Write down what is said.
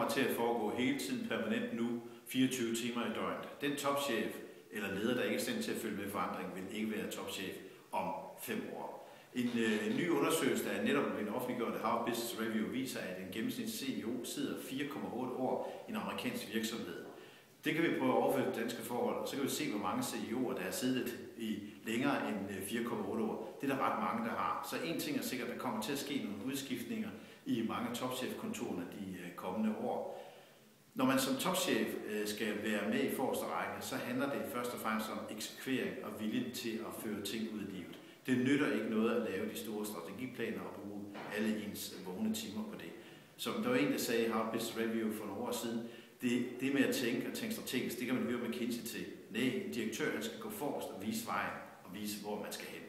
kommer til at foregå hele tiden permanent nu, 24 timer i døgnet. Den topchef eller leder, der ikke er i stand til at følge med forandring, vil ikke være topchef om 5 år. En ny undersøgelse, der er netop blevet offentliggjort af Harvard Business Review, viser, at en gennemsnitlig CEO sidder 4,8 år i en amerikansk virksomhed. Det kan vi prøve at overføre til danske forhold, og så kan vi se, hvor mange CEO'er, der har siddet i længere end 4,8 år. Det er der ret mange, der har. Så en ting er sikkert, at der kommer til at ske nogle udskiftninger i mange topchefkontorerne de kommende år. Når man som topchef skal være med i forreste række, så handler det først og fremmest om eksekvering og viljen til at føre ting ud i livet. Det nytter ikke noget at lave de store strategiplaner og bruge alle ens vågne timer på det. Som der var en, der sagde i Harvard Business Review for nogle år siden, det med at tænke strategisk, det kan man høre McKinsey til. Nej, en direktør han skal gå forrest og vise vejen og vise, hvor man skal hen.